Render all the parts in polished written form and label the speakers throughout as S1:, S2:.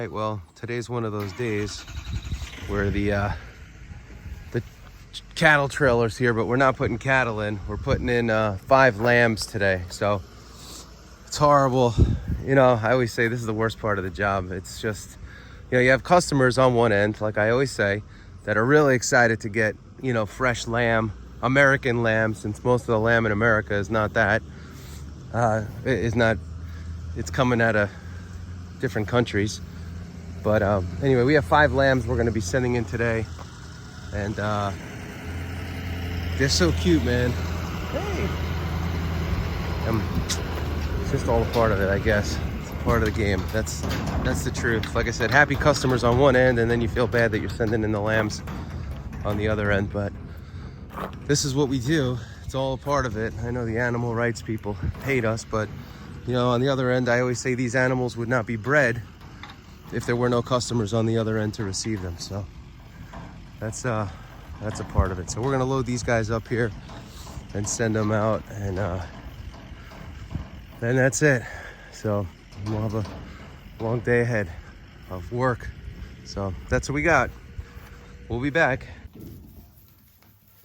S1: right, well, today's one of those days where the cattle trailer's here, but we're not putting cattle in. We're putting in 5 lambs today, so it's horrible. You know, I always say this is the worst part of the job. It's just, you know, you have customers on one end, like I always say, that are really excited to get, you know, fresh lamb, American lamb, since most of the lamb in America is not that. It's coming out of different countries. But anyway, we have 5 lambs we're going to be sending in today. And they're so cute, man. Hey. It's just all a part of it, I guess. It's a part of the game. That's the truth. Like I said, happy customers on one end, and then you feel bad that you're sending in the lambs on the other end. But this is what we do. It's all a part of it. I know the animal rights people hate us, but you know, on the other end, I always say these animals would not be bred if there were no customers on the other end to receive them. So that's a part of it. So we're gonna load these guys up here and send them out, and then that's it. So we'll have a long day ahead of work. So that's what we got. We'll be back. Go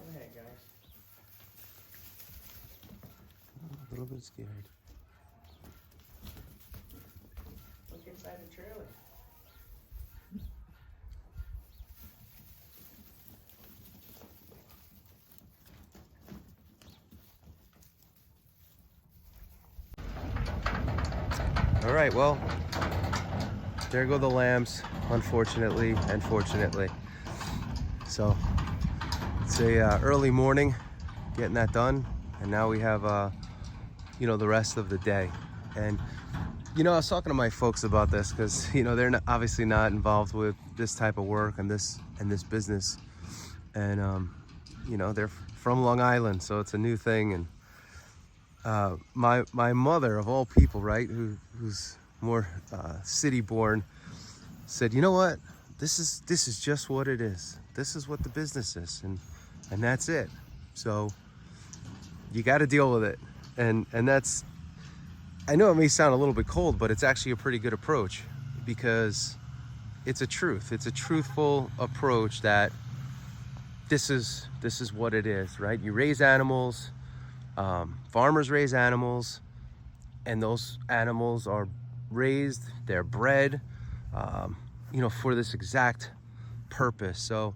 S1: ahead, guys. A little bit scared. Look inside the trailer. All right, well, there go the lambs, unfortunately and fortunately. So it's a early morning getting that done, and now we have you know, the rest of the day. And you know, I was talking to my folks about this because, you know, they're obviously not involved with this type of work and this business, and you know, they're from Long Island, so it's a new thing. And my mother, of all people, right, who's more city born, said, you know what, this is just what it is. This is what the business is, and that's it. So you got to deal with it, and that's, I know it may sound a little bit cold, but it's actually a pretty good approach, because it's a truth. It's a truthful approach that this is what it is, right? You raise animals. Farmers raise animals, and those animals are raised, they're bred, you know, for this exact purpose. So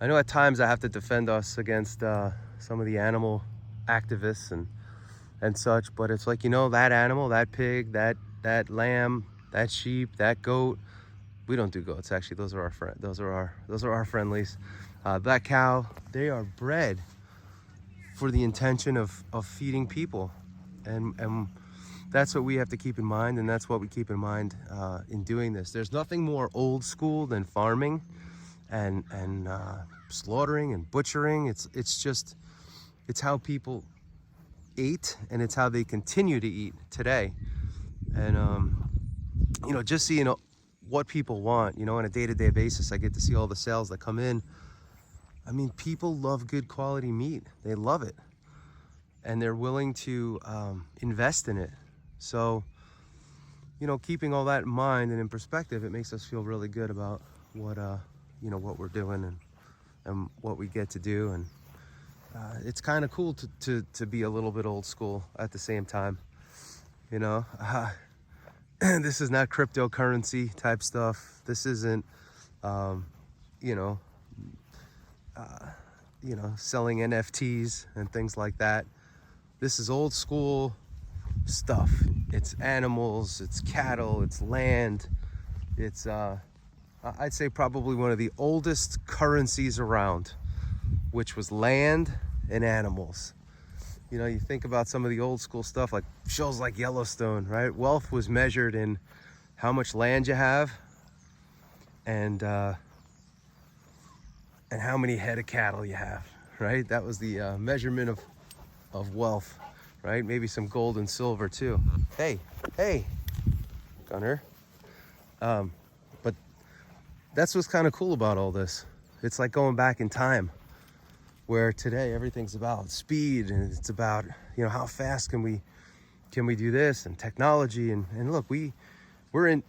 S1: I know at times I have to defend us against some of the animal activists and such, but it's like, you know, that animal, that pig, that lamb, that sheep, that goat, we don't do goats, actually. Those are our friendlies. That cow, they are bred for the intention of feeding people, and that's what we have to keep in mind, and that's what we keep in mind in doing this. There's nothing more old school than farming and slaughtering and butchering. It's how people ate, and it's how they continue to eat today. And you know, just seeing what people want, you know, on a day-to-day basis, I get to see all the sales that come in. I mean, people love good quality meat. They love it. And they're willing to invest in it. So, you know, keeping all that in mind and in perspective, it makes us feel really good about what, you know, what we're doing and what we get to do. And it's kind of cool to be a little bit old school at the same time. You know, this is not cryptocurrency type stuff. This isn't, you know, selling NFTs and things like that. This is old school stuff. It's animals, it's cattle, it's land. It's, I'd say probably one of the oldest currencies around, which was land and animals. You know, you think about some of the old school stuff, like shows like Yellowstone, right? Wealth was measured in how much land you have and how many head of cattle you have, right? That was the measurement of wealth, right? Maybe some gold and silver too. Hey, Gunner. But that's what's kind of cool about all this. It's like going back in time, where today everything's about speed, and it's about, you know, how fast can we do this, and technology, and look, we're in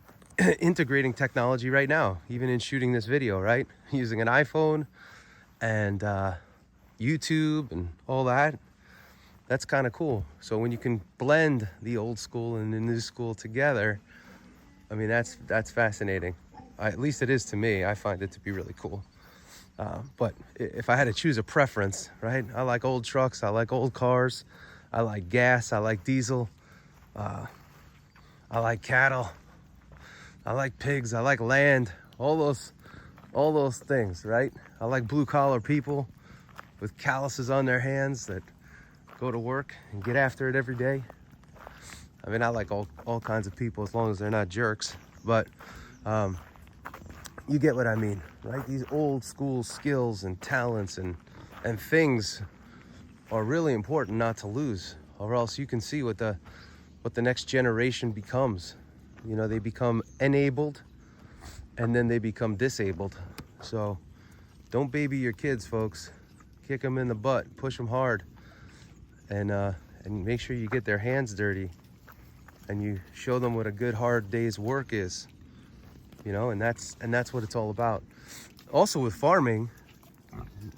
S1: integrating technology right now, even in shooting this video, right? Using an iPhone and YouTube and all that. That's kind of cool. So when you can blend the old school and the new school together, I mean, that's fascinating. At least it is to me. I find it to be really cool. But if I had to choose a preference, right? I like old trucks. I like old cars. I like gas. I like diesel. I like cattle. I like pigs. I like land. All those things, right? I like blue collar people with calluses on their hands that go to work and get after it every day. I mean, I like all kinds of people as long as they're not jerks. But you get what I mean, right? These old school skills and talents and things are really important not to lose, or else you can see what the next generation becomes. You know, they become enabled and then they become disabled. So don't baby your kids, folks. Kick them in the butt, push them hard, and make sure you get their hands dirty and you show them what a good hard day's work is. You know, and that's what it's all about. Also with farming,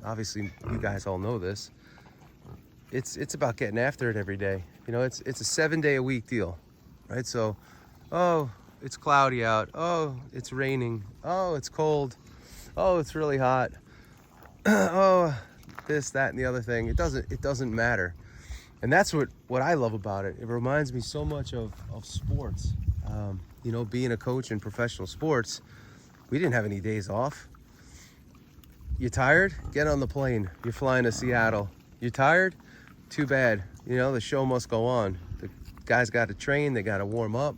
S1: obviously you guys all know this, it's about getting after it every day. You know, it's a 7-day-a-week deal, right? So, oh, it's cloudy out. Oh, it's raining. Oh, it's cold. Oh, it's really hot. Oh, this, that, and the other thing. It doesn't matter. And that's what I love about it. It reminds me so much of sports. You know, being a coach in professional sports, we didn't have any days off. You tired? Get on the plane. You're flying to Seattle. You tired? Too bad. You know, the show must go on. The guys got to train. They got to warm up.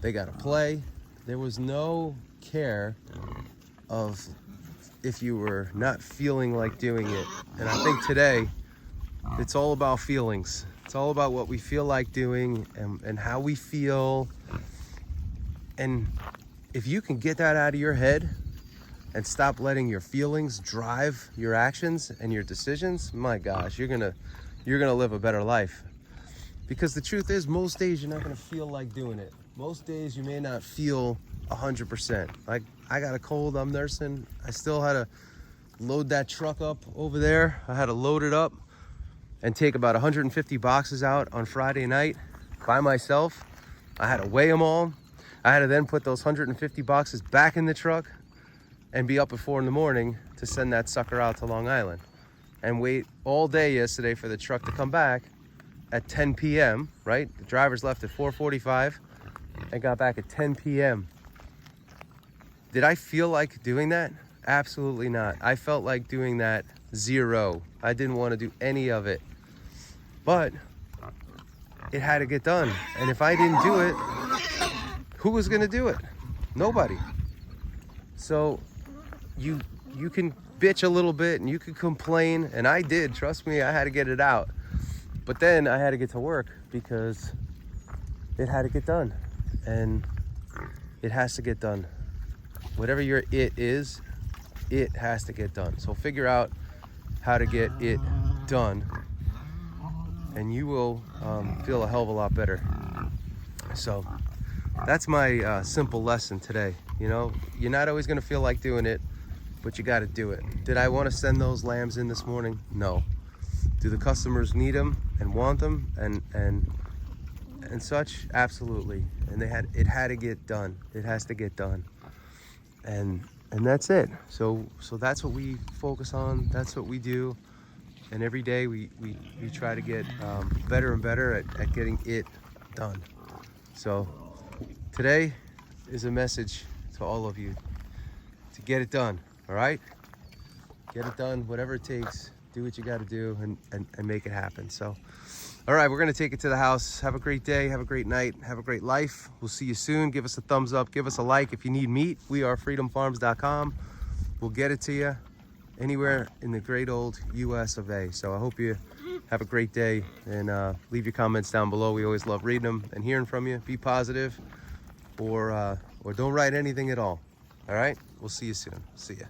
S1: They got to play. There was no care of if you were not feeling like doing it. And I think today, it's all about feelings. It's all about what we feel like doing and how we feel. And if you can get that out of your head and stop letting your feelings drive your actions and your decisions, my gosh, you're gonna live a better life. Because the truth is, most days you're not gonna feel like doing it. Most days you may not feel 100%. Like, I got a cold, I'm nursing. I still had to load that truck up over there. I had to load it up and take about 150 boxes out on Friday night by myself. I had to weigh them all. I had to then put those 150 boxes back in the truck and be up at 4 in the morning to send that sucker out to Long Island and wait all day yesterday for the truck to come back at 10 p.m., right? The drivers left at 4:45 and got back at 10 p.m. Did I feel like doing that? Absolutely not. I felt like doing that zero. I didn't want to do any of it. But it had to get done. And if I didn't do it, who was going to do it? Nobody. So you can bitch a little bit and you can complain, and I did. Trust me, I had to get it out. But then I had to get to work because it had to get done. And it has to get done. Whatever your it is, it has to get done. So figure out how to get it done, and you will feel a hell of a lot better. So that's my simple lesson today. You know, you're not always going to feel like doing it, but you got to do it. Did I want to send those lambs in this morning? No. Do the customers need them and want them and such? Absolutely. And it had to get done. It has to get done. And that's it. So that's what we focus on. That's what we do. And every day we try to get better and better at getting it done. So today is a message to all of you to get it done. All right? Get it done, whatever it takes. Do what you got to do and make it happen. So, all right, we're going to take it to the house. Have a great day. Have a great night. Have a great life. We'll see you soon. Give us a thumbs up. Give us a like. If you need meat, we are freedomfarms.com. We'll get it to you anywhere in the great old US of A. So I hope you have a great day, and leave your comments down below. We always love reading them and hearing from you. Be positive, or don't write anything at all. All right? We'll see you soon. See ya.